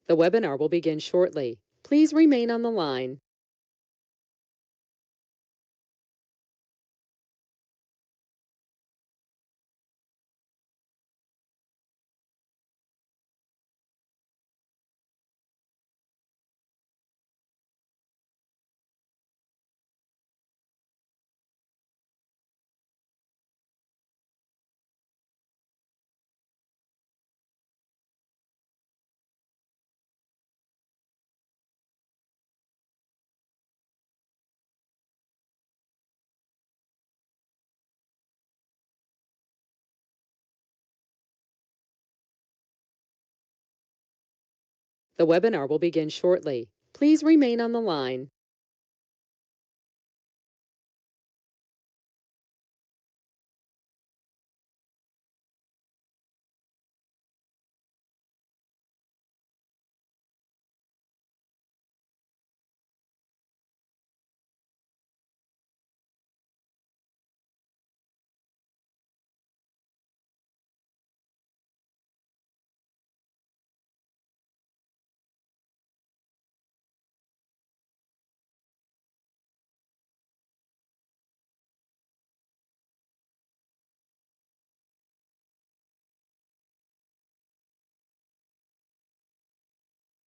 The webinar will begin shortly. Please remain on the line. The webinar will begin shortly. Please remain on the line.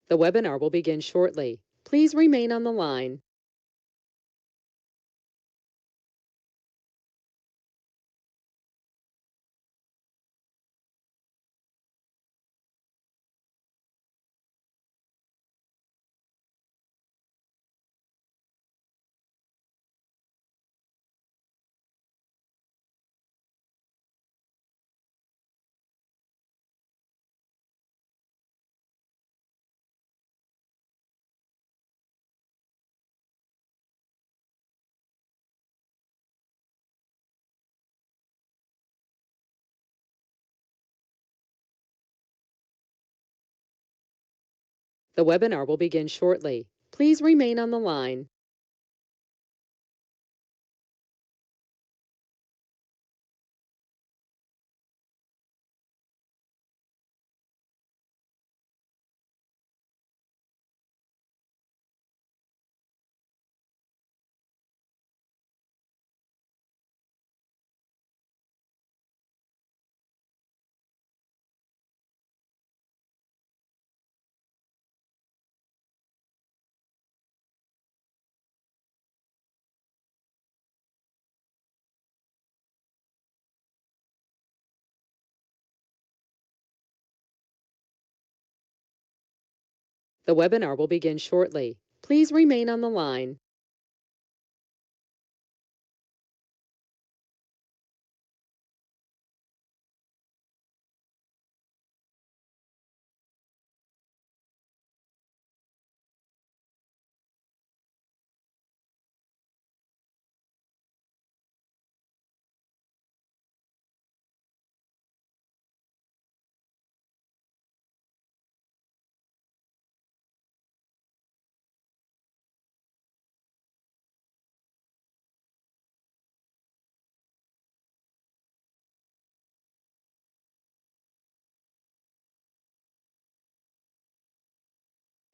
The webinar will begin shortly. Please remain on the line. The webinar will begin shortly. Please remain on the line. The webinar will begin shortly. Please remain on the line.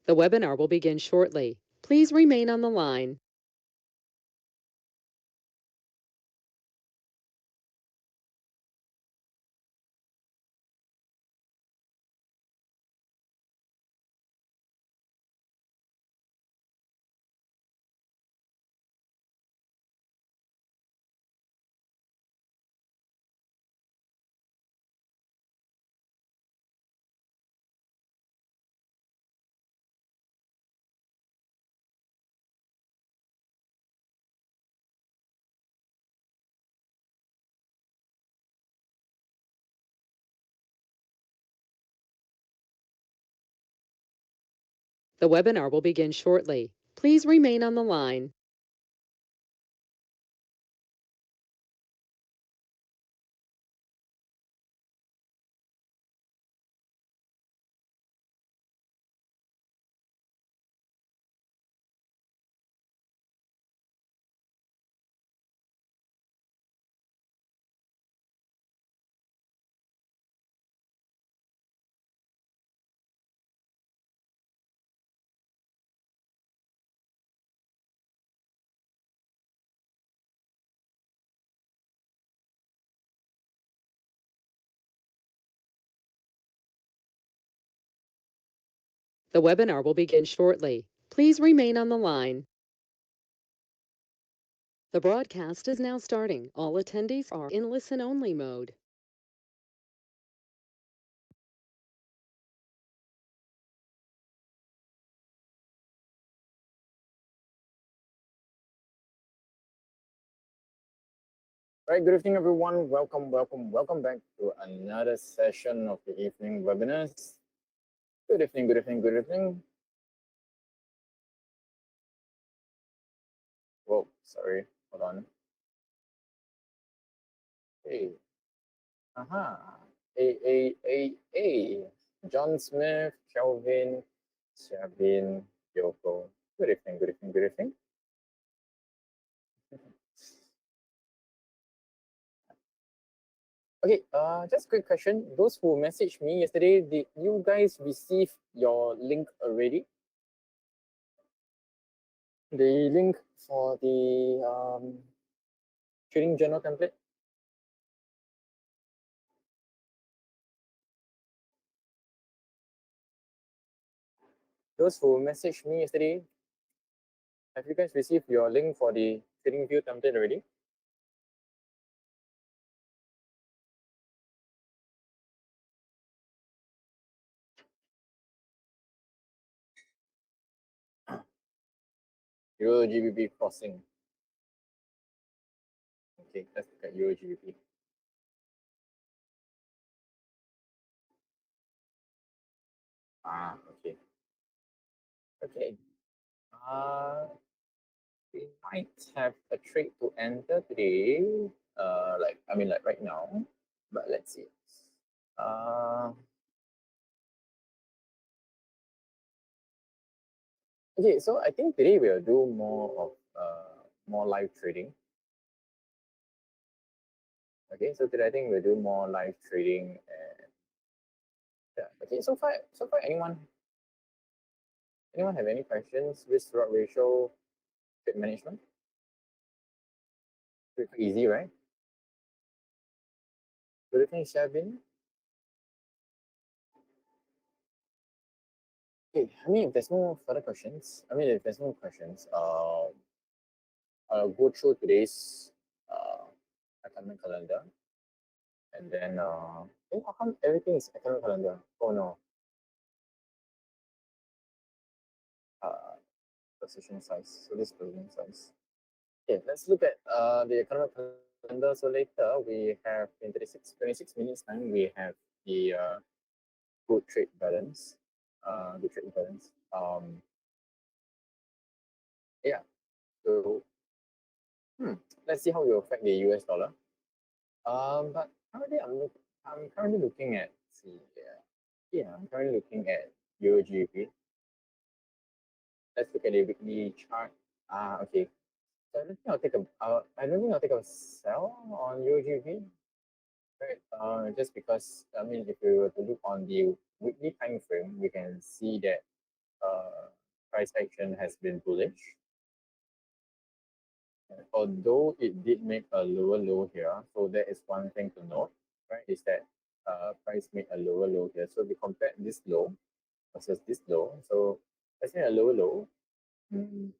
The webinar will begin shortly. Please remain on the line. The webinar will begin shortly. Please remain on the line. The webinar will begin shortly. Please remain on the line. The broadcast is now starting. All attendees are in listen-only mode. Right, good evening, everyone. Welcome back to another session of the evening webinars. Good evening. Whoa, sorry, hold on. Hey, hey. John Smith, Kelvin, Shabin, Yoko. Good evening. Okay, just a quick question. Those who messaged me yesterday, did you guys receive your link already? The link for the trading journal template? Those who messaged me yesterday, have you guys received your link for the TradingView template already? Euro GBP crossing. Okay, let's look at Euro GBP. Okay. Okay. We might have a trade to enter today. Like right now. But let's see. Okay, so I think today we'll do more of more live trading. Okay, so today I think we'll do more live trading and yeah. Okay, so far anyone have any questions? Risk to reward ratio, trade management? Pretty easy, right? Good evening, Shabin. Okay, I mean, if there's no further questions, I'll go through today's academic calendar, and then hey, how come everything is academic calendar? Oh no. Position size. So this position size. Okay, let's look at the academic calendar. So later we have in 26 minutes time we have the good trade balance. Yeah. So let's see how it will affect the US dollar. But currently I'm currently looking at I'm currently looking at Euro GBP. Let's look at the weekly chart. Okay. So I don't think I'll take a sell on Euro GBP. Right. Just because if we were to look on the weekly time frame, we can see that price action has been bullish. Although it did make a lower low here, so that is one thing to note, right? Is that price made a lower low here. So we compare this low versus this low. So let's say a lower low. But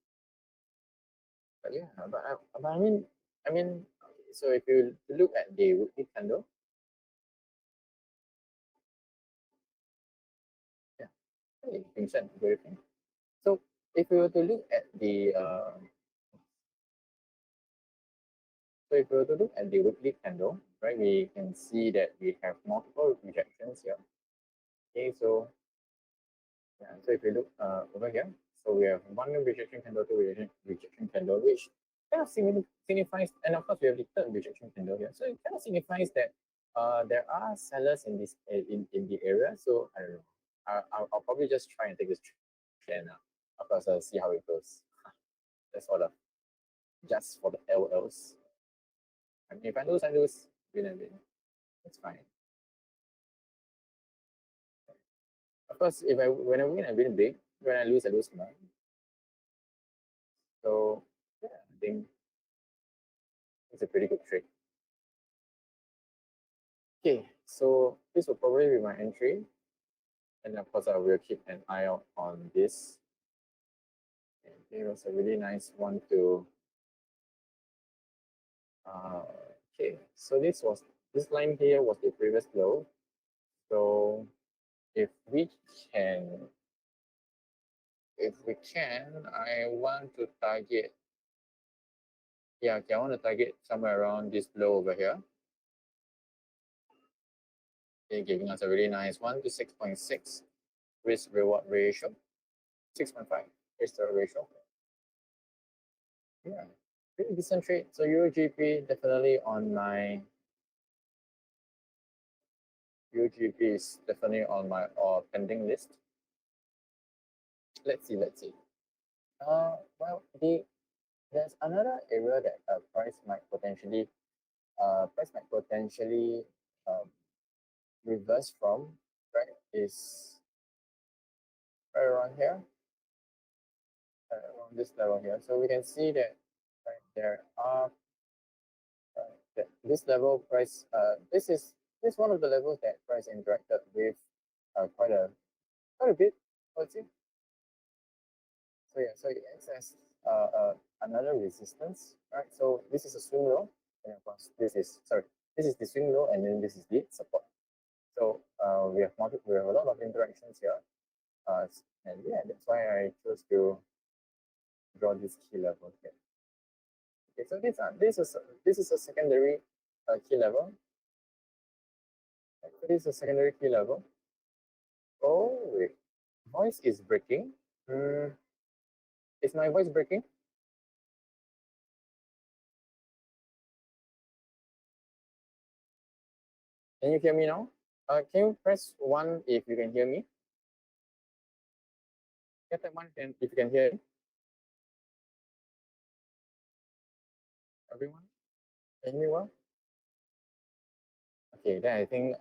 yeah, but I mean, so if you look at the weekly candle, yeah, hey, Vincent, very thing. So if we were to look at the weekly candle, right, we can see that we have multiple rejections here. Okay, so yeah, so if we look over here, so we have one rejection candle, two rejection candle, which kind of signifies, and of course we have the third rejection candle here. So it kind of signifies that there are sellers in this in the area. So I don't know. I'll probably just try and take this trend now. Of course, I'll see how it goes. That's all just for the LLs. I mean, if I lose, I lose. Win and win. It's fine. Of course, if when I win, I win big. When I lose small. So yeah, I think it's a pretty good trade. Okay, so this will probably be my entry. And of course, I will keep an eye out on this. And it was a really nice one to. Okay, so this line here was the previous low. So if we can, I want to target. Yeah, okay, I want to target somewhere around this low over here. Okay, giving us a really nice 1 to 6.6 risk reward ratio, 6.5 risk reward ratio. Yeah, pretty decent trade. So EURGP definitely on my EURGP is definitely on my pending list. Let's see. Well, there's another area that price might potentially um, reverse from, right? Is right around here, around this level here. So we can see that right there are this level price. This one of the levels that price interacted with quite a bit. Let's see. So yeah, so it acts as another resistance, right? So this is a swing low, and of course this is the swing low, and then this is the support. So we have a lot of interactions here, and yeah, that's why I chose to draw this key level here. Okay, so this is a secondary key level. So this is a secondary key level. Oh wait, voice is breaking. Is my voice breaking? Can you hear me now? Can you press 1 if you can hear me? Get that one and if you can hear me. Everyone? Can you hear me well? Okay, then I think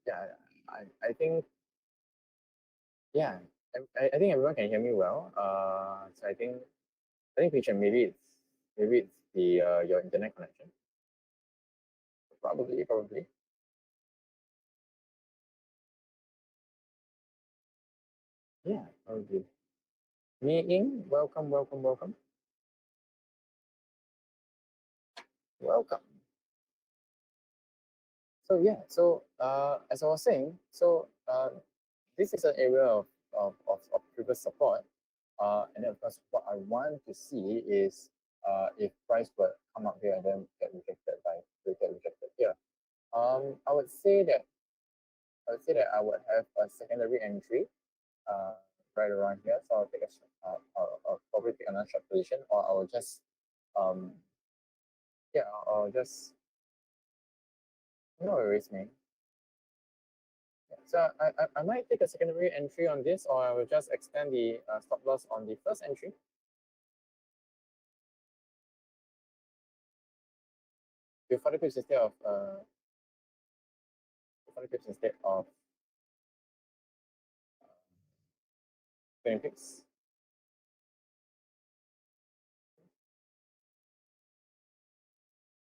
yeah, I think yeah, I think everyone can hear me well. So I think Christian, maybe it's the your internet connection. Probably. Yeah, probably. Me in, welcome. Welcome. So yeah, so as I was saying, so this is an area of previous support. And then of course, what I want to see is if price would come up here and then get rejected here. I would say that I would have a secondary entry uh, right around here. So I'll take I'll probably take another short position, or I will just um yeah, I'll just no worries, me. Yeah. So I might take a secondary entry on this, or I will just extend the stop loss on the first entry. With 40 pips instead of 40 pips instead of 20 pips.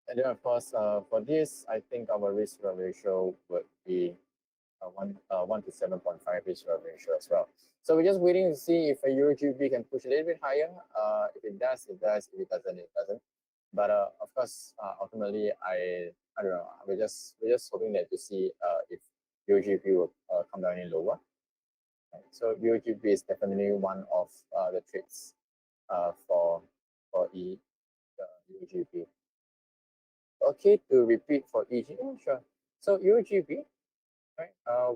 And then of course, for this, I think our risk ratio would be 1 to 7.5 risk ratio as well. So we're just waiting to see if a EURGB can push a little bit higher. If it does, it does. If it doesn't, it doesn't. But of course, ultimately, I don't know. We're just hoping that to see if EURGB will come down any lower. Right. So EURGB is definitely one of the trades for EURGB. Okay, to repeat for EG, sure. So EURGB, right?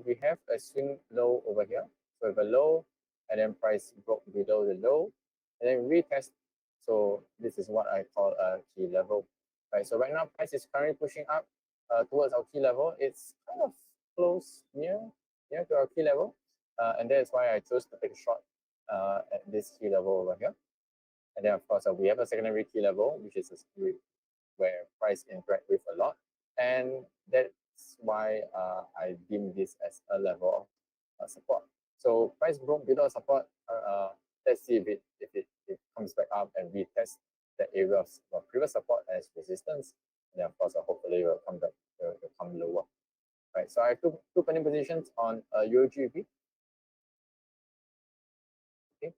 We have a swing low over here. So we have a low, and then price broke below the low, and then retest. So this is what I call a key level, right? So right now, price is currently pushing up towards our key level. It's kind of close near to our key level, and that's why I chose to take a short at this key level over here. And then of course we have a secondary key level, which is a where price interact with a lot, and that's why I deem this as a level of support. So price broke below support. Let's see if it comes back up and retest the area of previous support as resistance. And then of course, hopefully, it will come back, it will come lower. Right. right? So I have two pending positions on Euro GBP. Okay.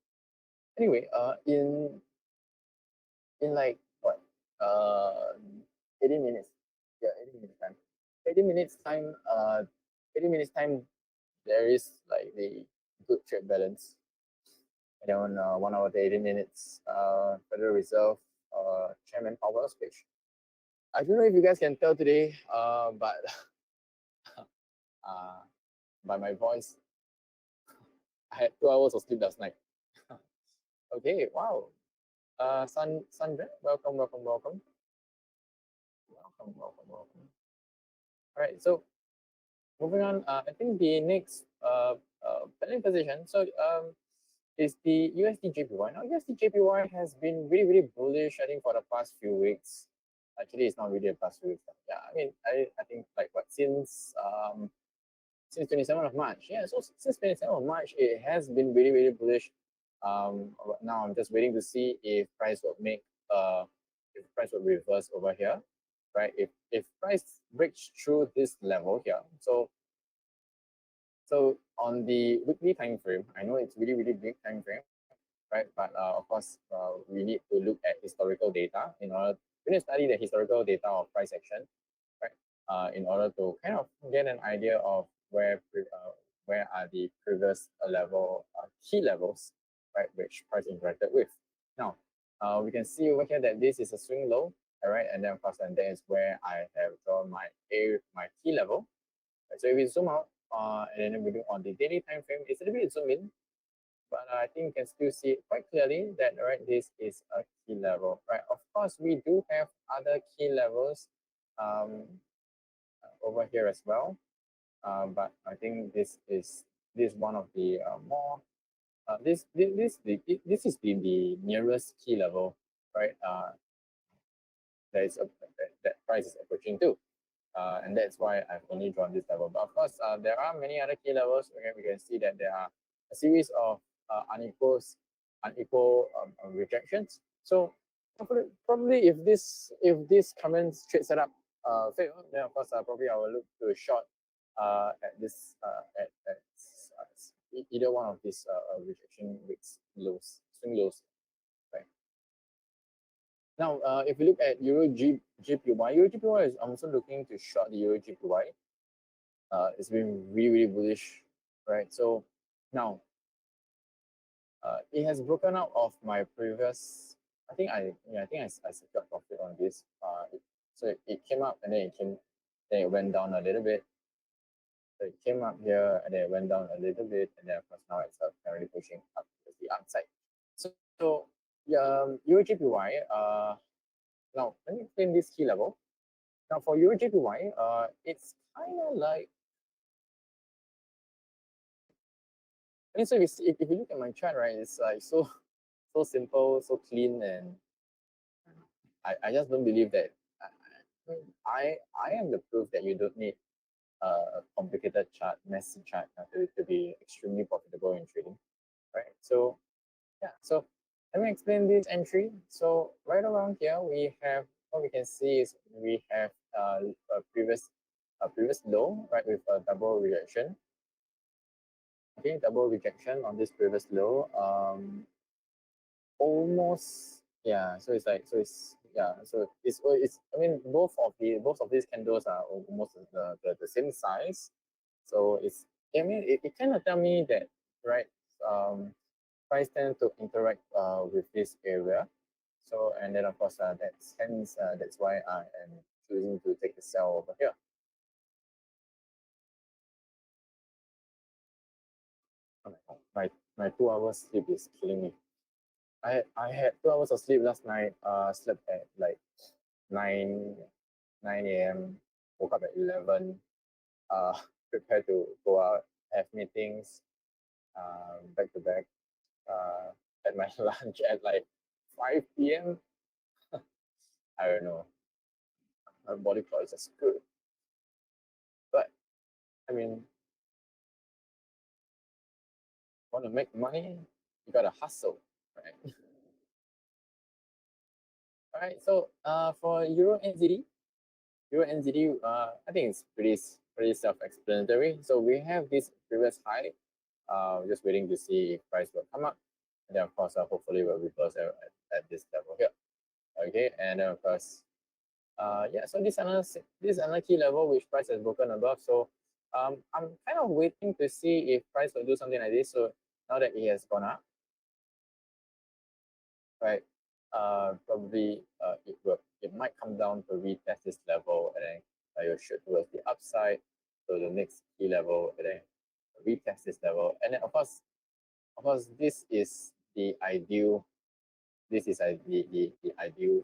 Anyway, in like what 80 minutes, yeah, 80 minutes time, 80 minutes time, 80 minutes time, there is like the good trade balance. And then 1 hour to 80 minutes, Federal Reserve Chairman Powell speech. I don't know if you guys can tell today, but by my voice, I had 2 hours of sleep last night. Okay, wow. Sandra, welcome. Welcome. All right, so moving on, I think the next pending position. So is the USD JPY. Now USD JPY has been really bullish, I think, for the past few weeks. Actually, it's not really the past few weeks. Yeah, I mean, I think like what since 27th of March. Yeah, so since 27th of March, it has been really bullish. Now I'm just waiting to see if price will make if price will reverse over here, right? If price breaks through this level here, so on the weekly time frame, I know it's really big time frame, right? But of course, we need to look at historical data in order we need to study the historical data of price action, right? In order to kind of get an idea of where are the previous level key levels, right? Which price interacted with. Now, we can see over here that this is a swing low, all right, and then of course, and that is where I have drawn my key level. So if we zoom out, and then we look on the daily time frame, it's a little bit zoom in, but I think you can still see quite clearly that right, this is a key level, right? Of course, we do have other key levels over here as well, but I think this is one of the more this is the nearest key level, right? That is that price is approaching to. And that's why I've only drawn this level. But of course, there are many other key levels. Okay, we can see that there are a series of unequal rejections. So probably if this current trade setup fail, then of course probably I will look to a short at this at either one of these rejection wicks lows, swing lows. Right. Now, if you look at JPY, Euro JPY is also looking to short the Euro JPY. It's been really bullish, right? So now, it has broken out of my previous. I think I secured profit on this. So it came up and then it went down a little bit. So it came up here and then it went down a little bit, and then of course now it's currently pushing up to the upside. So Euro JPY. Now let me explain this key level. Now for Euro JPY, it's kind of like. And so if you look at my chart, right, it's like so simple, so clean, and I just don't believe that. I am the proof that you don't need a complicated chart, messy chart to be extremely profitable in trading, right? So yeah, so let me explain this entry. So right around here, we have what we can see is we have a previous low, right, with a double rejection. Okay, double rejection on this previous low. Almost, yeah. So it's like So it's I mean both of these candles are almost the same size. So I mean it kind of tell me that, right, price tend to interact with this area. So and then of course that's why I am choosing to take the sell over here. My 2 hours sleep is killing me. I had 2 hours of sleep last night. Slept at like 9 a.m. Woke up at 11. Prepared to go out, have meetings, back to back. At my lunch at like 5 p.m. I don't know. My body clock is just good. But I mean, want to make money, you gotta hustle, right? All right. So for Euro NZD, I think it's pretty self-explanatory. So we have this previous high, just waiting to see if price will come up, and then of course, hopefully will reverse at this level here. Okay, and then of course, yeah. So this another key level which price has broken above. So I'm kind of waiting to see if price will do something like this. So now that it has gone up, right? Probably it might come down to retest this level, and then you'll shoot towards the upside. So the next key level, and then retest this level, and then of course, this is the ideal. This is the ideal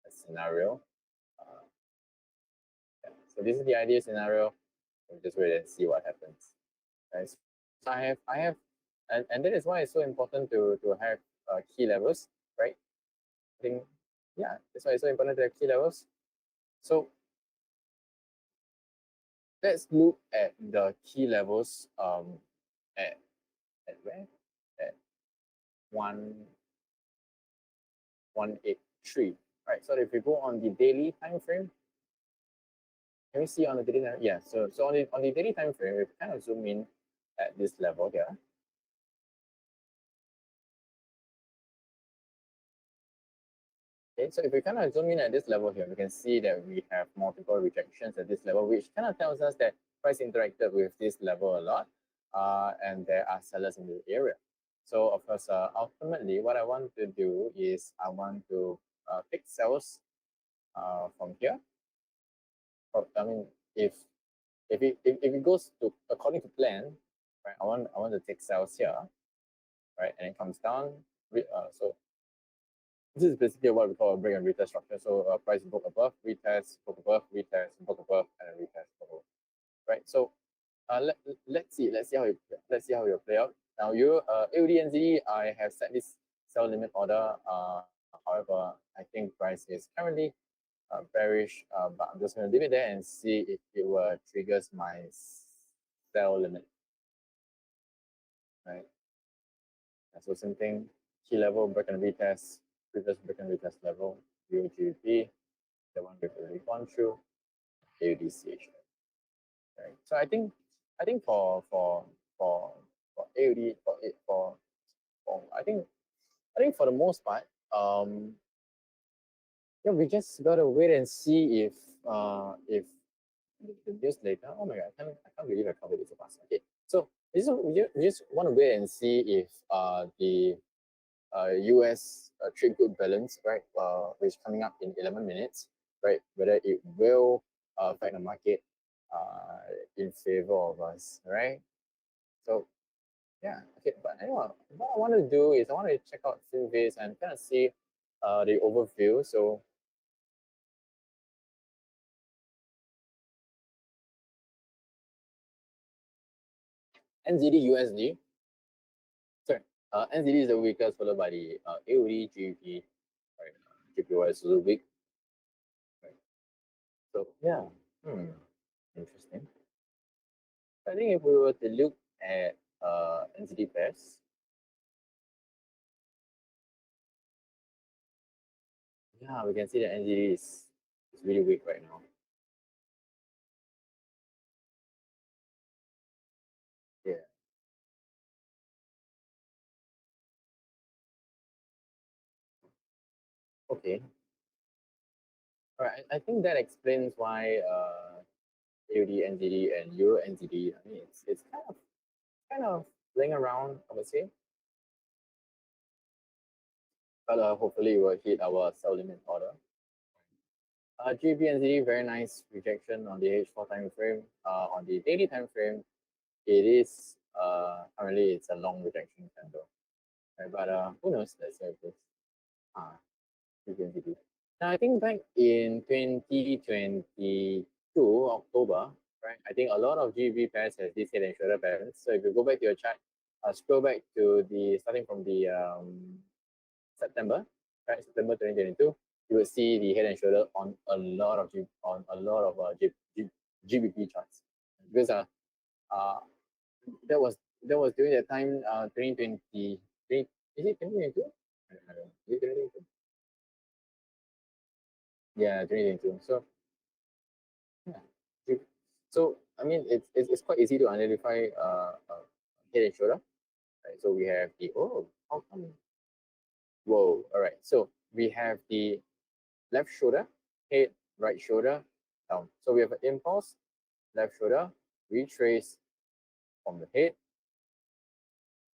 scenario. Uh, yeah. So this is the ideal scenario. We'll just wait and see what happens. Right? So I have, and that is why it's so important to have key levels, right? I think, yeah, that's why it's so important to have key levels. So let's look at the key levels at where? At 183. Right. So if we go on the daily time frame, can we see on the daily time? Yeah, so on the daily time frame, we kind of zoom in at this level here. Okay, so if we kind of zoom in at this level here, we can see that we have multiple rejections at this level, which kind of tells us that price interacted with this level a lot, and there are sellers in the area. So of course, ultimately, what I want to do is I want to pick sells from here. I mean, if it goes to according to plan, right? I want to take sells here, right, and it comes down. So this is basically what we call a break and retest structure. So price broke above, retest, broke above, retest, broke above, and then retest, broke above. Right. So let's see how it play out. Now you AUD NZD, I have set this sell limit order. However, I think price is currently bearish, but I'm just going to leave it there and see if it triggers my sell limit. Right. So same thing, key level, break and retest, previous break and retest level, UGP, the one we've already gone through, AUDCH. Right. So I think for AUD for I think for the most part, yeah, we just gotta wait and see if the news later. Oh my god, I can't believe I covered it so fast. Okay, so we just want to wait and see if the US trade good balance, right, which is coming up in 11 minutes, right, whether it will affect the market in favor of us, right? So yeah, okay, but anyway, what I want to do is I want to check out Finviz and kind of see the overview. So NZD USD, sorry, NZD is the weakest, followed by the AUD GBP, right? GPY is also weak, right? So yeah, interesting. I think if we were to look at NZD pairs, yeah, we can see that NZD is really weak right now. Yeah. Okay. All right. I think that explains why AUD NZD and Euro NZD. I mean, it's kind of playing around, I would say. But hopefully we'll hit our sell limit order. GBP very nice rejection on the H4 time frame. On the daily time frame, it is currently it's a long rejection candle. Right? But who knows? Let's see if this GBP. Now I think back in 2022 October, right? I think a lot of GBP pairs has this head and shoulder patterns. So if you go back to your chart, scroll back to the starting from the September, right? September 2022, you will see the head and shoulder on a lot of GBP charts because that was during that time 2020 is it 2022? I don't know. Is it 2022? Yeah, 2022. So yeah, so I mean, it's quite easy to identify head and shoulder. Right? So we have the how come? Whoa! All right. So we have the left shoulder, head, right shoulder, down. So we have an impulse, left shoulder, retrace from the head,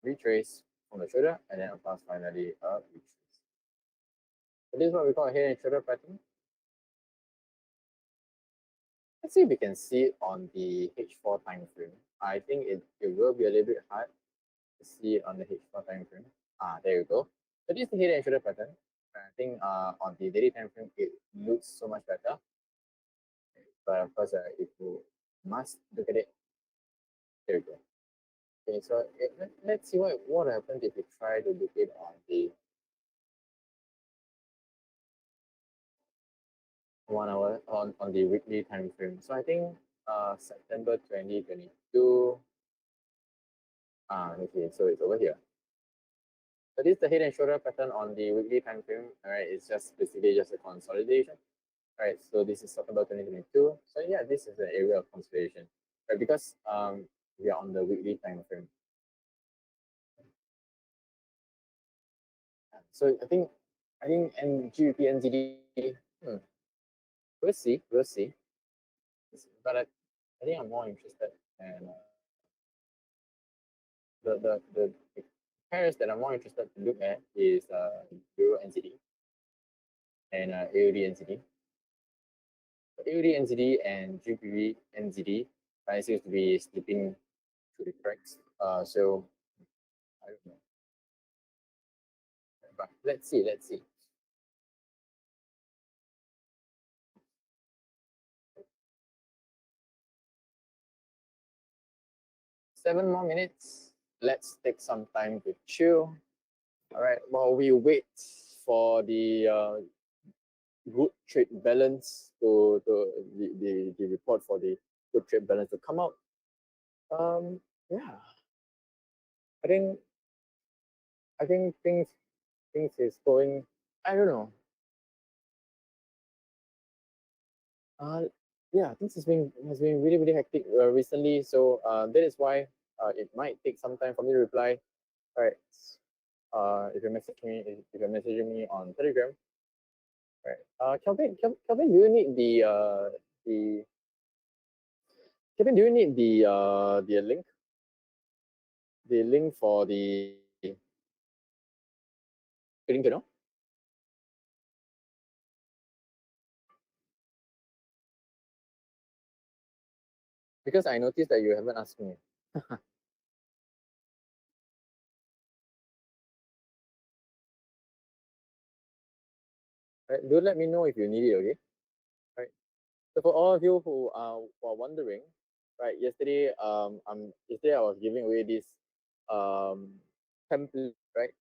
retrace from the shoulder, and then plus finally retrace. So this is what we call a head and shoulder pattern. Let's see if we can see it on the H4 time frame. I think it will be a little bit hard to see it on the H4 time frame. There you go. So this is the head and shoulder pattern. I think on the daily time frame it looks so much better. But of course, if you must look at it, there you go. Okay, so let's see what happens if we try to look it on the 1 hour on the weekly time frame. So I think September 2022. Okay, so it's over here. So this is the head and shoulder pattern on the weekly time frame. All right, it's just basically just a consolidation. All right, so this is September 2022. So yeah, this is an area of consolidation, right? Because we are on the weekly time frame. So I think NGP NZD. We'll see. But I think I'm more interested in the pairs that I'm more interested to look at is Euro NZD and AUD NZD. AUD NZD and GBP NZD seems to be slipping through the cracks. So I don't know. But let's see. Seven more minutes. Let's take some time to chill. All right, while we wait for the good trade balance the report for the good trade balance to come out. Yeah, I think things is going. I don't know. Uh, yeah, things has been really hectic recently. So that is why it might take some time for me to reply. All right. If you message me, if you're messaging me on Telegram, right? Kelvin, do you need the Kevin, do you need the link? The link for the trading journal? Because I noticed that you haven't asked me. Right? Do let me know if you need it, okay? Right. So for all of you who are wondering, right? Yesterday I was giving away this template, right?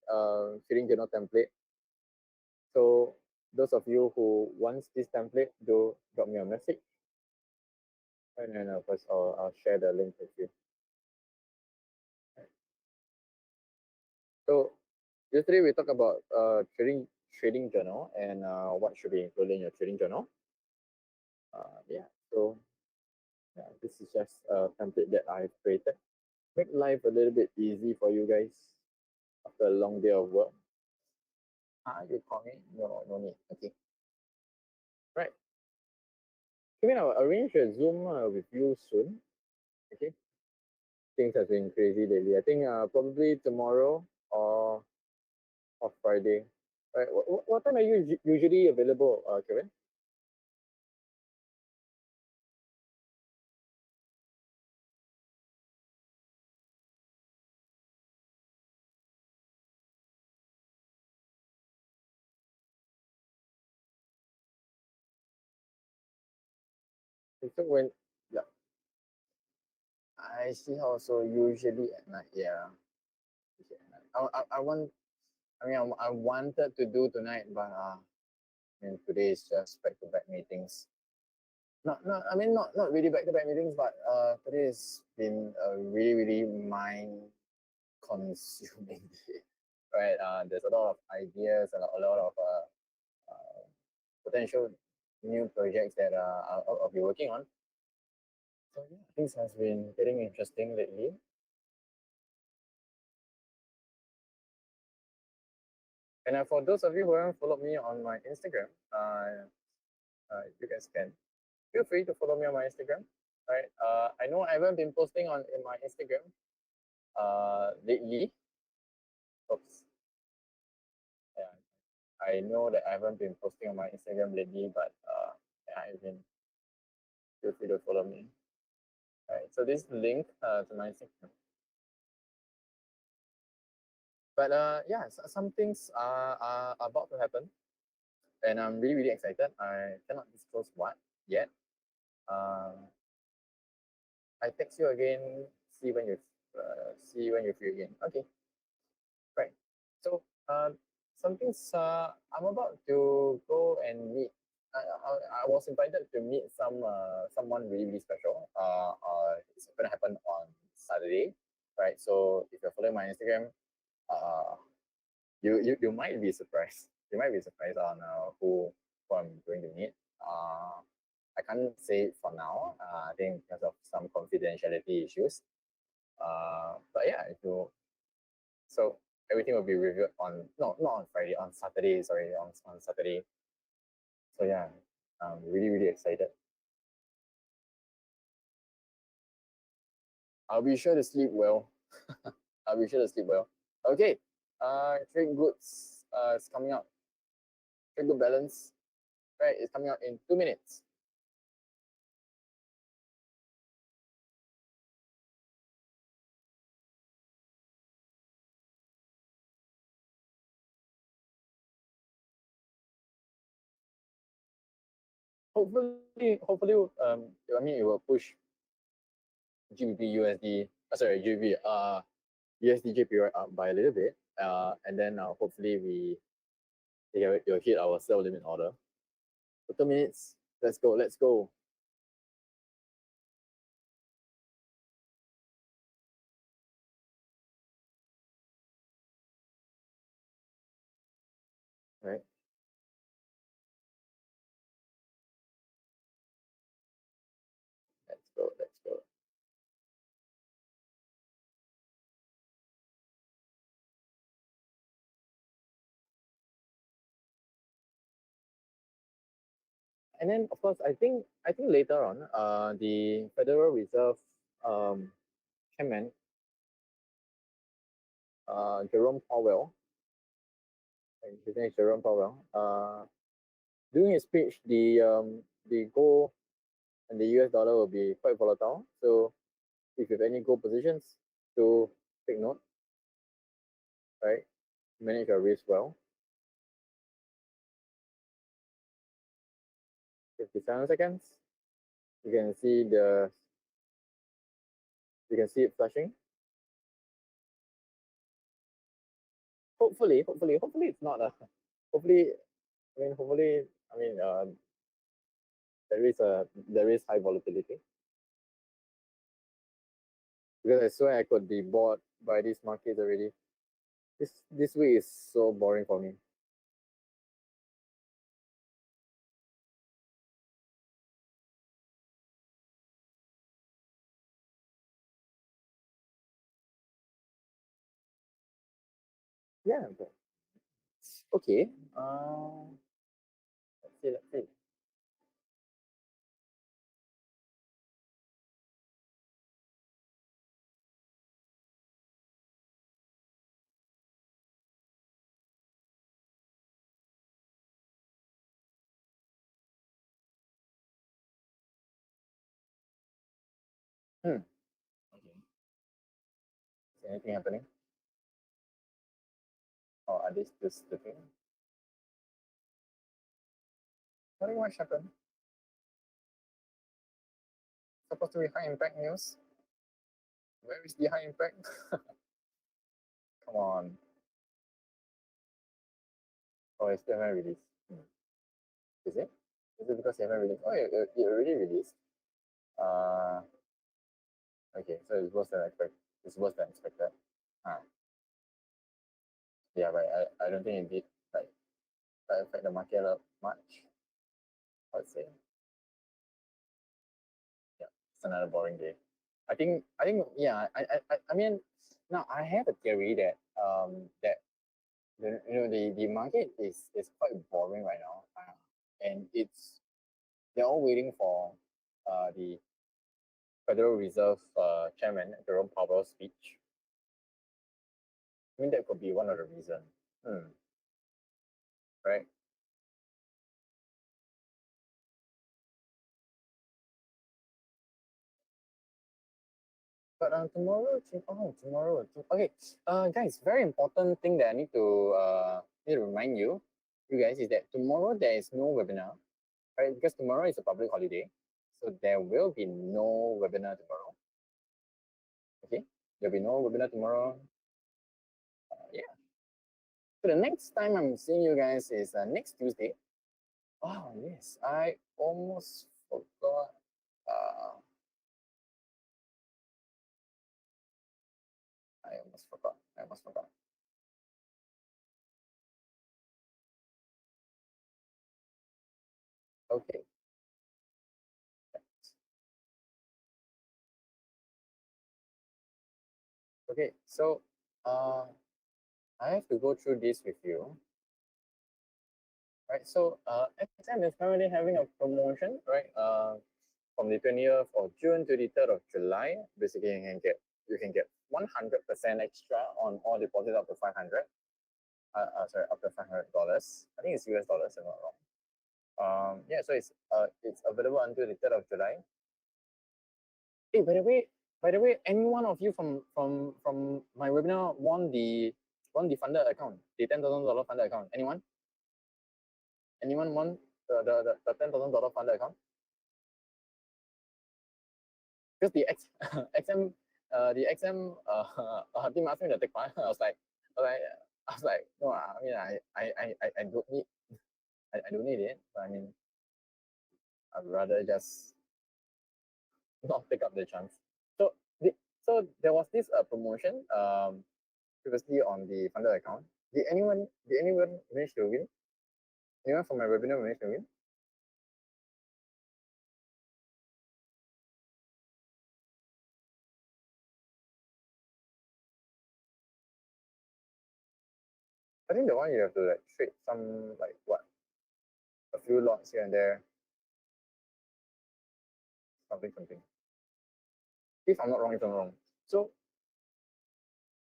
Trading journal template. So those of you who wants this template, do drop me a message, and then of course I'll share the link with you. Right. So yesterday we talked about trading journal and what should be included in your trading journal. Yeah, so yeah, this is just a template that I've created. Make life a little bit easy for you guys after a long day of work. You call me? No need. Okay. Right. Kevin, I'll arrange a Zoom with you soon. Okay. Things have been crazy lately. I think probably tomorrow or Friday. Right. What time are you usually available, Kevin? So when yeah, I see also usually at night. Yeah. Usually at night. I want. I mean, I wanted to do tonight, but and today is just back-to-back meetings. Not I mean not really back-to-back meetings, but today has been a really mind consuming day. Right? There's a lot of ideas and a lot of potential new projects that I'll be working on. So yeah, things has been getting interesting lately. And for those of you who haven't followed me on my Instagram, you guys can feel free to follow me on my Instagram. Right. I know I haven't been posting on in my Instagram lately. Oops. Yeah. I know that I haven't been posting on my Instagram lately, but yeah, I've been feel free to follow me. Right. So this link to my Instagram. But yeah, some things are about to happen, and I'm really really excited. I cannot disclose what yet. Um, I text you again. See when you're free again. Okay, right. So some things I'm about to go and meet. I was invited to meet someone really really special. It's gonna happen on Saturday, right? So if you're following my Instagram, uh, you might be surprised. You might be surprised on who I'm going to meet. I can't say it for now. I think because of some confidentiality issues. But yeah, if you so everything will be reviewed on no not on Friday, on Saturday. Sorry, on Saturday. So yeah, I'm really really excited. I'll be sure to sleep well. I'll be sure to sleep well. Okay. Trade goods is coming out. Trade good balance. Right, it's coming out in 2 minutes. Hopefully, I mean, it will push GBP USD, sorry, GBP, USD JPY up by a little bit, and then hopefully you'll hit our sell limit order. For 2 minutes, let's go, let's go. Right. Let's go, let's go. And then of course I think later on, the Federal Reserve chairman, Jerome Powell, his name is Jerome Powell, during his speech, the gold and the US dollar will be quite volatile. So if you have any gold positions, to take note, right? Manage your risk well. 57 seconds. You can see it flashing. Hopefully it's not a hopefully I mean there is high volatility, because I swear I could be bored by these markets already. This week is so boring for me. Yeah, but okay. Let's see. Hmm. Okay. Is anything happening? Or are this just the thing? Nothing much happened. Supposed to be high impact news. Where is the high impact? Come on. Oh, it's still haven't released. Hmm. Is it? Is it because you haven't released? Oh, you already released. Uh, okay, so it's worse than expected. It's worse than expected. Ah, yeah, but I don't think it did like affect the market much. I would say. Yeah, another boring day. I think yeah. I mean, now I have a theory that that the market is quite boring right now, and they're all waiting for the Federal Reserve Chairman Jerome Powell's speech. I mean, that could be one of the reasons. Right? But tomorrow. Okay, guys, very important thing that I need to remind you guys is that tomorrow there is no webinar, right? Because tomorrow is a public holiday, so there will be no webinar tomorrow. Okay, there'll be no webinar tomorrow. Yeah. So the next time I'm seeing you guys is next Tuesday. Oh yes, I almost forgot. I almost forgot. Okay. Okay, so I have to go through this with you. Right, so XM is currently having a promotion, right? From the 20th of June to the 3rd of July. Basically, you can get 100% extra on all deposits up to 500. Sorry, up to $500. I think it's US dollars, if I'm not wrong. Yeah, so it's available until the 3rd of July. Hey, by the way, any one of you from my webinar won the funded account, the $10,000 funded account? Anyone? Anyone won the $10,000 funded account? Because the XM team asked me to take part. I was like, no, I mean, I don't need, I don't need it. But I mean, I'd rather just not take up the chance. So there was this promotion previously on the funded account. Did anyone manage to win? Anyone from my webinar manage to win? I think the one you have to like trade some like what, a few lots here and there, something. If I'm not wrong. So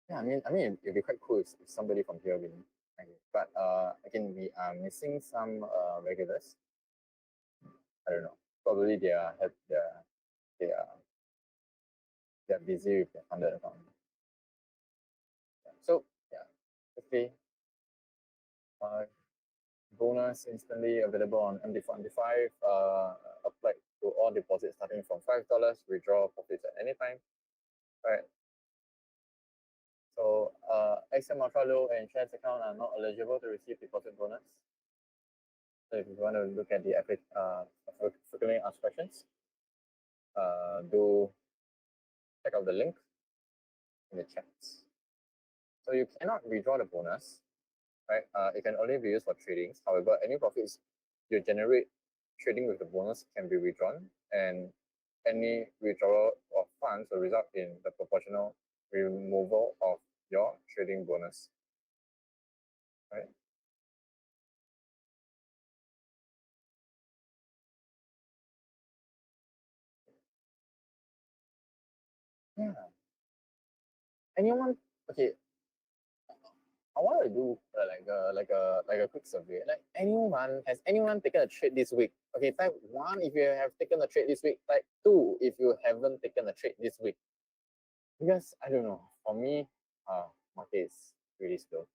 yeah, I mean, it'd be quite cool if somebody from here win. Okay. But again, we are missing some regulars. I don't know. Probably they are they're busy with their funded account. Yeah. So yeah, okay. Bonus instantly available on MD4 applied to all deposits starting from $5. Withdraw profits at any time. Right. So XM Ultra Low and Shares account are not eligible to receive deposit bonus. So if you want to look at the frequently asked questions, do check out the link in the chat. So you cannot withdraw the bonus, right? It can only be used for tradings. However, any profits you generate trading with the bonus can be withdrawn, and any withdrawal of funds will result in the proportional removal of your trading bonus, right? Yeah. Anyone? Okay. I want to do like a quick survey. Like has anyone taken a trade this week? Okay, type 1 if you have taken a trade this week. Type 2 if you haven't taken a trade this week. Because I don't know. For me, market is really slow.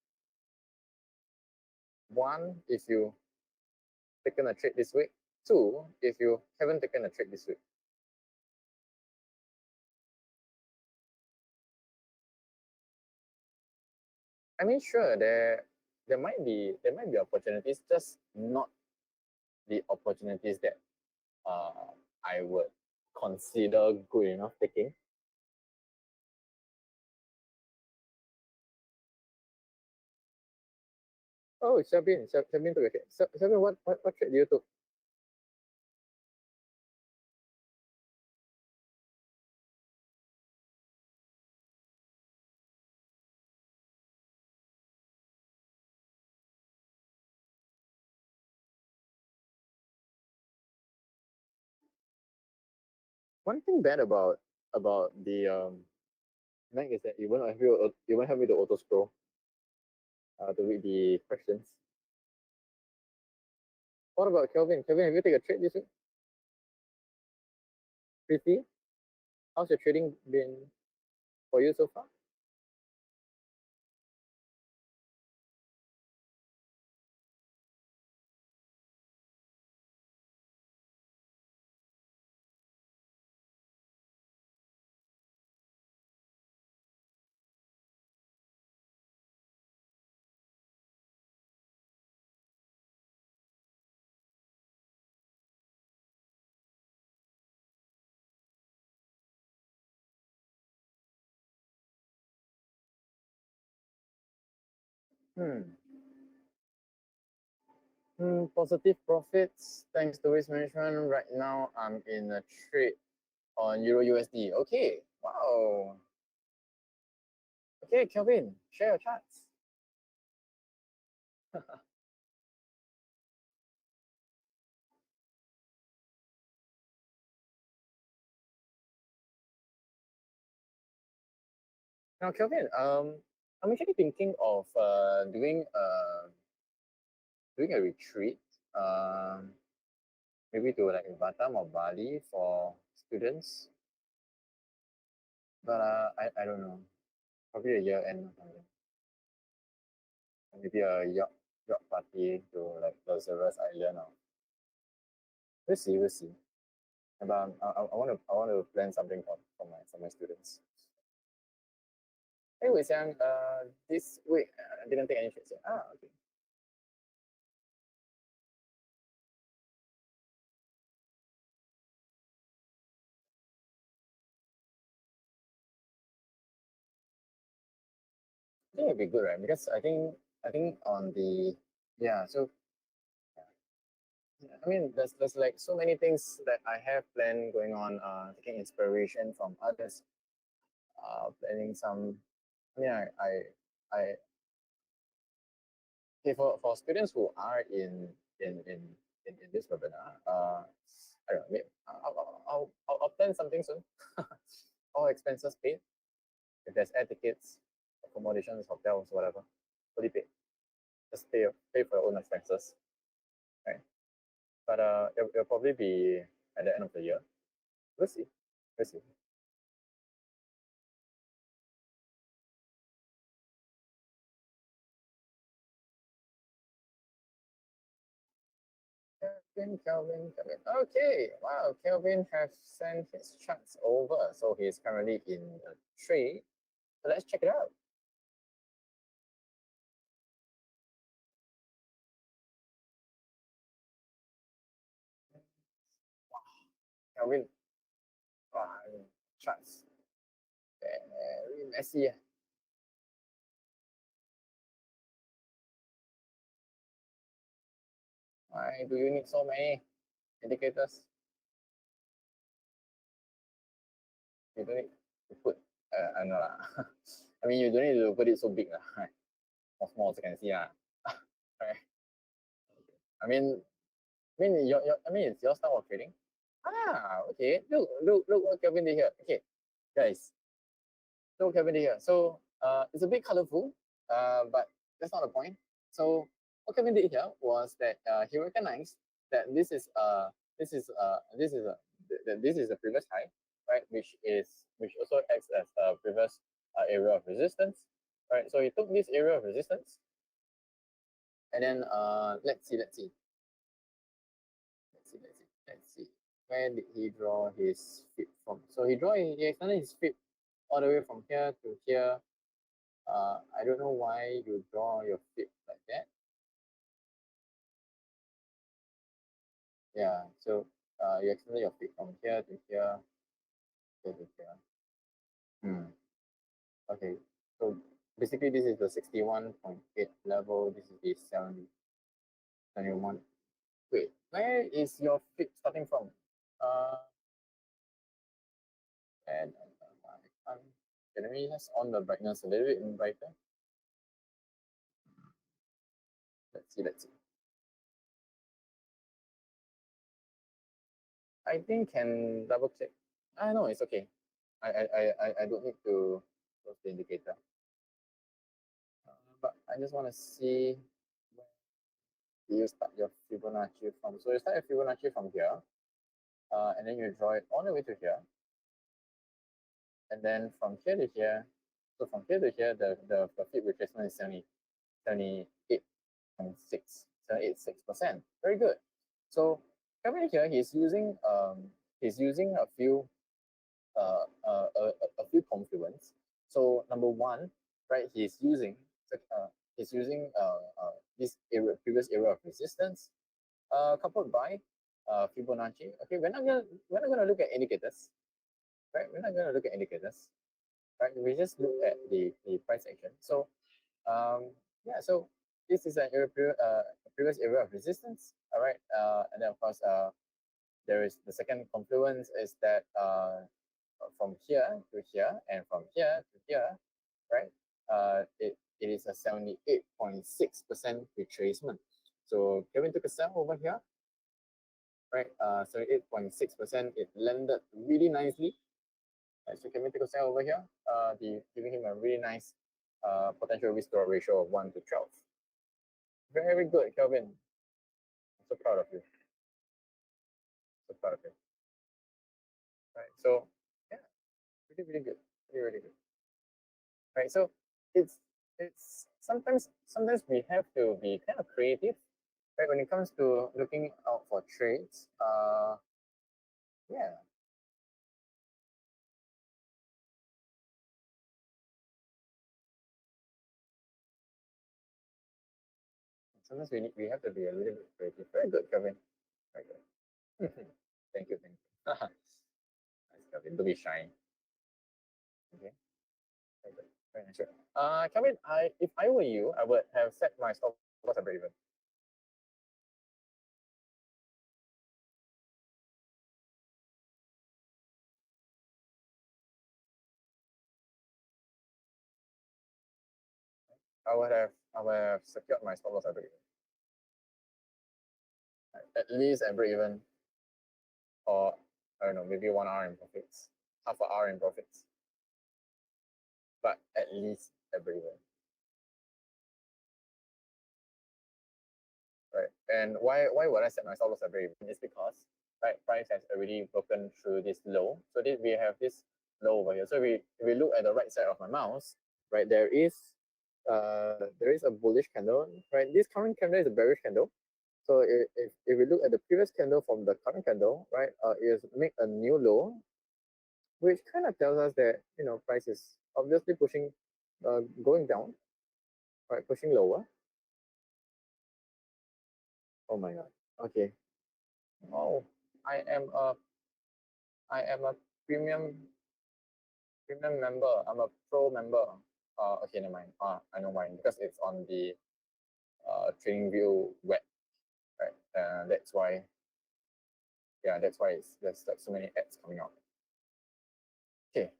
1 if you taken a trade this week. 2 if you haven't taken a trade this week. I mean, sure, there might be opportunities, just not the opportunities that I would consider good enough taking. Oh, Shabin took a trade. Shabin, what trade do you took? One thing bad about the Mac is that you won't have me to auto scroll to read the questions. What about Kelvin? Kelvin, have you taken a trade this week? Pretty? How's your trading been for you so far? Hmm. Positive profits thanks to risk management. Right now, I'm in a trade on Euro USD. Okay. Wow. Okay, Kelvin, share your charts. Now, Kelvin, I'm actually thinking of doing a retreat, um, maybe to like Batam or Bali for students. But I don't know, probably a year end or something. Maybe a yacht party to like Lazarus Island or we'll see. But I want to plan something for my students. Hey, Wei Xiang, this week I didn't take any trades yet. Okay. I think it'd be good, right? Because I think on the yeah, so I mean there's like so many things that I have planned going on, taking inspiration from others, planning some I mean I okay, for students who are in this webinar, I don't know, maybe I'll plan something soon. All expenses paid. If there's air tickets, accommodations, hotels, whatever, fully paid. Just pay for your own expenses, right? But it'll probably be at the end of the year. We'll see. We'll see. Kelvin. Okay, wow, Kelvin has sent his charts over, so he's currently in a trade. So let's check it out. Kelvin, wow, charts very messy. Why do you need so many indicators? You don't need to put, I know lah. I mean, you don't need to put it so big lah. Right? Or small also can see lah. Right? I mean, it's your style of trading. Okay. Look what Kevin did here. Okay, guys, look what Kevin did here. So, it's a bit colorful, but that's not the point. So, what Kevin did here was that he recognized that this is a previous high, right? Which also acts as a previous area of resistance, right? So he took this area of resistance, and then let's see. Where did he draw his fib from? So he extended his fib all the way from here to here. I don't know why you draw your fib like that. Yeah, so you extended your fib from here to here, here to here. Okay, so basically this is the 61.8 level. This is the 71. Wait, where is your fib starting from? Uh, okay, let me just on the brightness a little bit brighter. Let's see. I think can double check. No, it's okay. I don't need to close the indicator. But I just want to see where you start your Fibonacci from. So you start your Fibonacci from here, and then you draw it all the way to here. And then from here to here, so from here to here, the Fib retracement is 78.6%. Very good. So coming here, he's using a few a few confluence. So number one, right, he's using this previous area of resistance, coupled by Fibonacci. Okay, we're not gonna look at indicators, right? We're not gonna look at indicators, right? We just look at the price action. So yeah, so this is a previous area of resistance. All right, and then of course there is the second confluence is that from here to here and from here to here, right? It is a 78.6% retracement. So Kevin took a sell over here, right? 78.6%. It landed really nicely. Right, so Kevin took a sell over here, giving him a really nice potential risk to ratio of 1 to 12. Very good, Kelvin. I'm so proud of you. So proud of you. Right. So yeah, really good. Really good. Right. So it's sometimes we have to be kind of creative, right? When it comes to looking out for trades. Yeah. Sometimes we have to be a little bit creative. Very good, Kevin. Very good. Thank you. Nice, Kevin. Don't be shy. Okay. Very good. Very nice. Kevin, if I were you, I would have set my stop loss at breakeven. I would have secured my stop loss at breakeven. At least at breakeven, or I don't know, maybe 1 hour in profits, half an hour in profits, but at least at breakeven. Right. And why would I set my stop loss at breakeven? It's because right price has already broken through this low. So this, we have this low over here. So if we look at the right side of my mouse, right, there is a bullish candle, right? This current candle is a bearish candle. So if we look at the previous candle from the current candle, right, it has made a new low, which kind of tells us that price is obviously pushing, going down, right, pushing lower. Oh my god. Okay. Oh, I am a I am a premium member. I'm a pro member. Okay, never mind. I know mine because it's on the TradingView web, right? That's why. Yeah, that's why there's like so many ads coming out. Okay,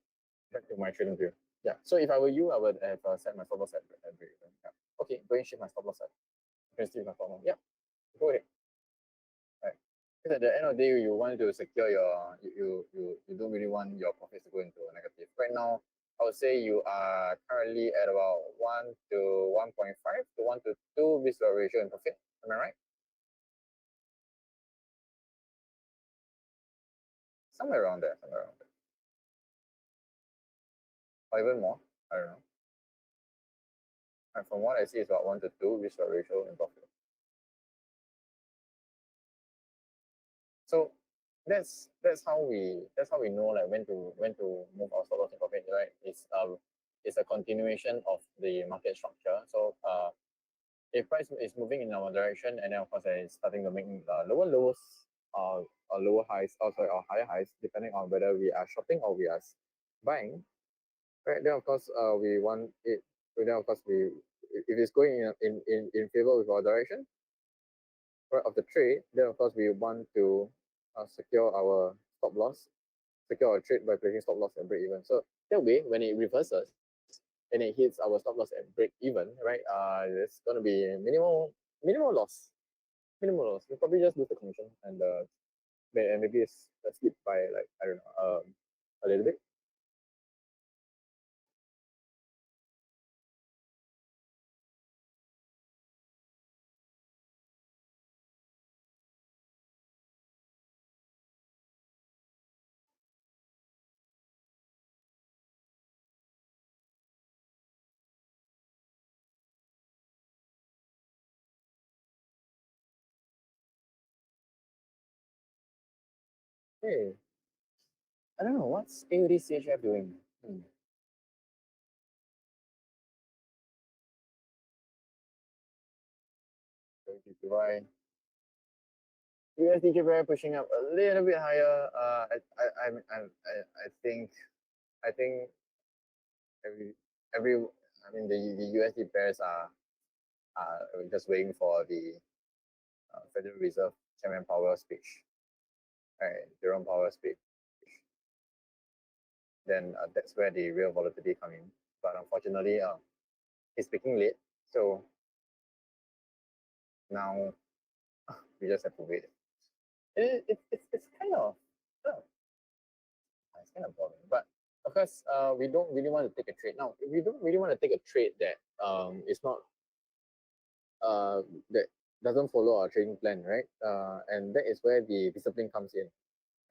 back to my TradingView. Yeah. So if I were you, I would have set my stop loss at breakeven. Yeah. Okay, go and shift my stop loss at. You can see my stop loss. Yeah. Go ahead. Right. Because at the end of the day, you want to secure your you don't really want your profits to go into a negative. Right now, I would say you are currently at about 1 to 1.5 to 1 to 2 risk ratio in profit. Am I right? Somewhere around there. Or even more. I don't know. And from what I see, it's about 1 to 2 risk ratio in profit. So that's how we know like when to move our stop loss in profit, right? It's a continuation of the market structure. So if price is moving in our direction and then of course it's starting to make lower lows or lower highs, or higher highs, depending on whether we are shorting or we are buying, right? Then of course we want it. Then of course we, if it's going in favor with our direction, right, of the trade, then of course we want to secure our stop loss, secure our trade by placing stop loss and break even. So that way, when it reverses and it hits our stop loss and break even, right, it's going to be minimal loss. We'll probably just lose the commission and maybe it's a slip by like, I don't know, little bit. Hey, I don't know what's AUD CHF doing. So GPY. USD GPY pushing up a little bit higher. I think every I mean the USD pairs are just waiting for the Federal Reserve Chairman Powell speech, right? Jerome Powell speech. Then that's where the real volatility come in. But unfortunately, he's speaking late, so now we just have to wait. It's kind of oh, it's kind of boring. But of course, we don't really want to take a trade now. If we don't really want to take a trade that is not that doesn't follow our trading plan, right? And that is where the discipline comes in,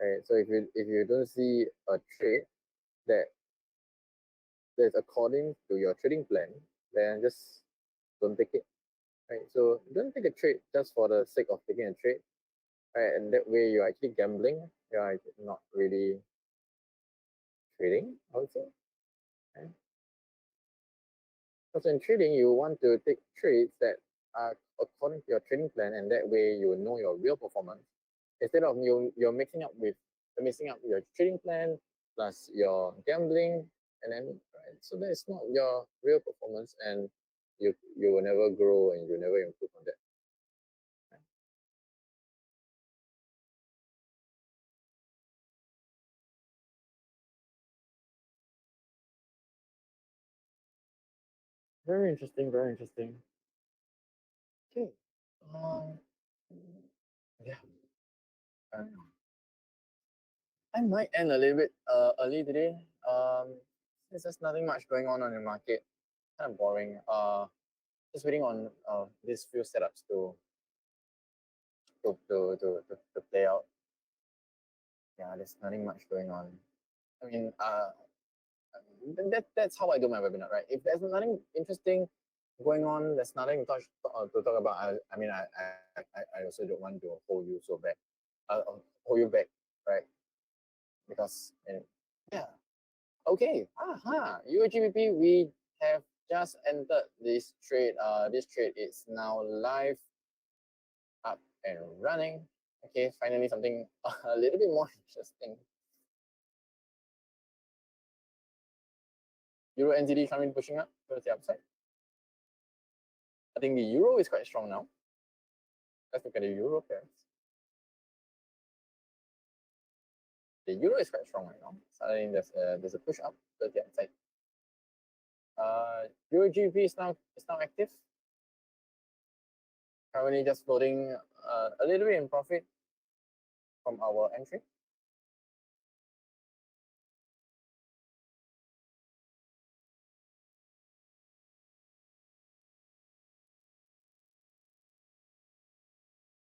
right? So if you don't see a trade that is according to your trading plan, then just don't take it, right? So don't take a trade just for the sake of taking a trade, right? And that way you're actually gambling. You're not really trading, I would say. Right? Because in trading, you want to take trades that are according to your trading plan, and that way you will know your real performance. Instead of you're mixing up your trading plan plus your gambling, and then right, so that is not your real performance, and you will never grow and you will never improve on that. Right? Very interesting. Very interesting. Okay. Um. Yeah. I might end a little bit early today. There's just nothing much going on the market. Kind of boring. Just waiting on these few setups to play out. Yeah, there's nothing much going on. I mean, that's how I do my webinar, right? If there's nothing interesting going on, there's nothing to talk about. I also don't want to hold you so back, hold you back, right? Because yeah. Okay, UGBP, we have just entered this trade. This trade is now live, up and running. Okay, finally something a little bit more interesting. Euro NZD coming pushing up towards the upside. I think the euro is quite strong now. Let's look at the euro pairs. The euro is quite strong right now. Suddenly there's a push up towards the upside. Euro GBP is now active. Currently just floating a little bit in profit from our entry.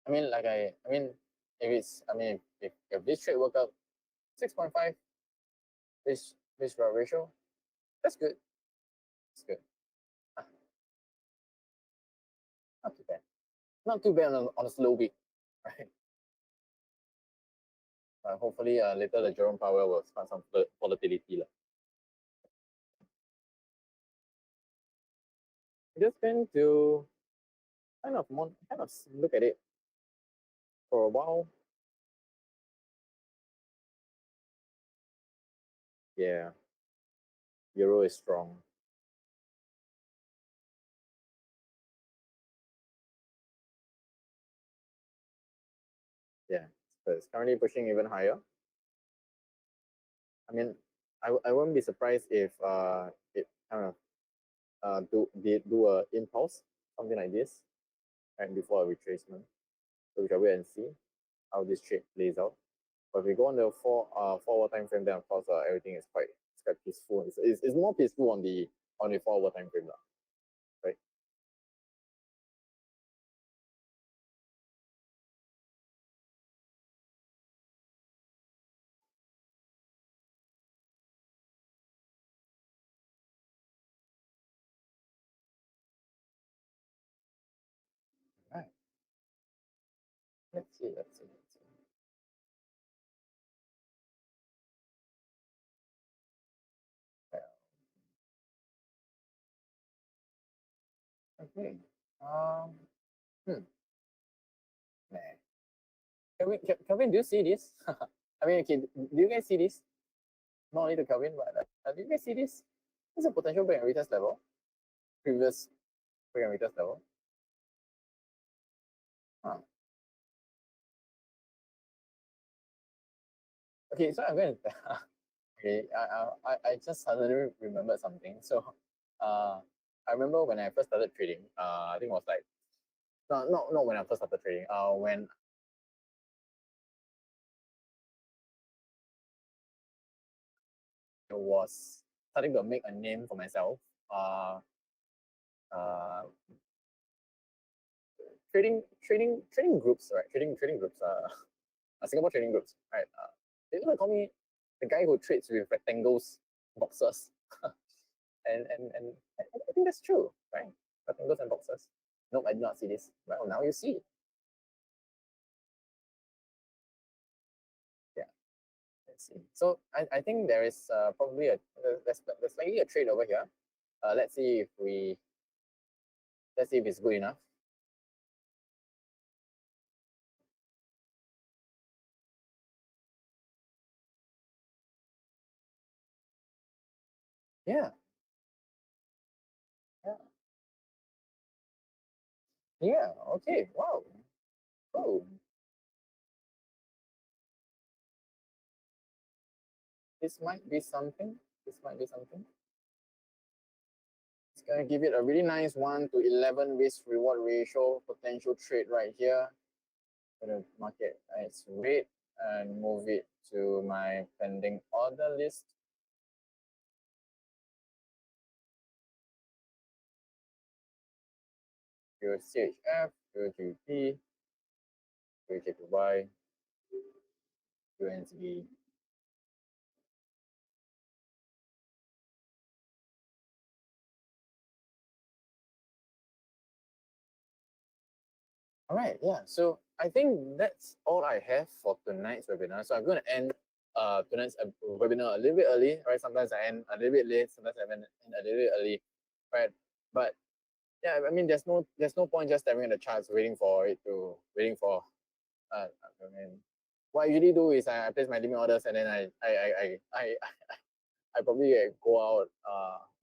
I mean, if this trade work out 6.5 this ratio, that's good. It's good. Not too bad. Not too bad on a slow week, right? Hopefully, later the Jerome Powell will start some volatility. Just going to kind of look at it for a while. Yeah, euro is strong. Yeah, so it's currently pushing even higher. I mean, I won't be surprised if it kind of do a impulse, something like this, right before a retracement. So we shall wait and see how this trade plays out. But if we go on the 4 hour time frame, then of course everything is quite peaceful. It's more peaceful on the 4 hour time frame, right? Right. Let's see. Okay. Hmm. Nah. Kelvin, do you see this? I mean, okay, do you guys see this? Not only the Kelvin, but do you guys see this? This is a potential break and retest level. Previous break and retest level. Huh. Okay, so I'm going to. Okay, I just suddenly remembered something. So, I remember when I first started trading. I think it was like not when I first started trading. When I was starting to make a name for myself. Uh, trading groups, right? Trading groups. Singapore trading groups, right? They used to call me the guy who trades with rectangles boxes, and I think that's true, right? Rectangles and boxes. Nope, I did not see this. Well, now you see. Yeah, let's see. So I think there is probably there's likely a trade over here. Let's see if it's good enough. Yeah. Yeah. Yeah. Okay. Wow. Cool. This might be something. This might be something. It's gonna give it a really nice 1:11 risk reward ratio potential trade right here. I'm gonna mark it as red and move it to my pending order list. Your CHF, your GBP, your JPY, your NZD. All right, yeah. So I think that's all I have for tonight's webinar. So I'm going to end tonight's webinar a little bit early, right? Sometimes I end a little bit late, sometimes I end a little bit early, right? But yeah, I mean, there's no point just staring at the charts waiting for. I mean, what I usually do is I place my limit orders and then I probably go out,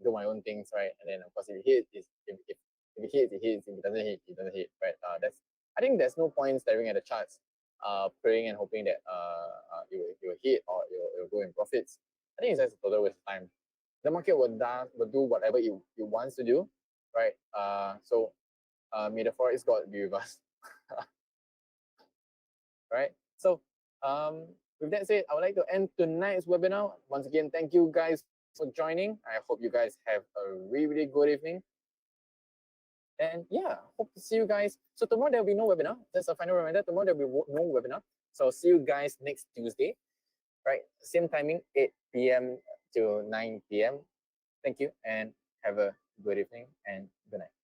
do my own things, right? And then of course, if it hits, if it hits, it hits. If it doesn't hit, it doesn't hit, right? I think there's no point staring at the charts, praying and hoping that it will hit or it will go in profits. I think it's just a total waste of time. The market will do whatever it wants to do, right? So may the forex god be with us. Right? So with that said, I would like to end tonight's webinar. Once again, thank you guys for joining. I hope you guys have a really, really good evening. And yeah, hope to see you guys. So tomorrow there will be no webinar. Just a final reminder, tomorrow there will be no webinar. So see you guys next Tuesday, right? Same timing, 8 p.m. to 9 p.m. Thank you and have a good evening and good night.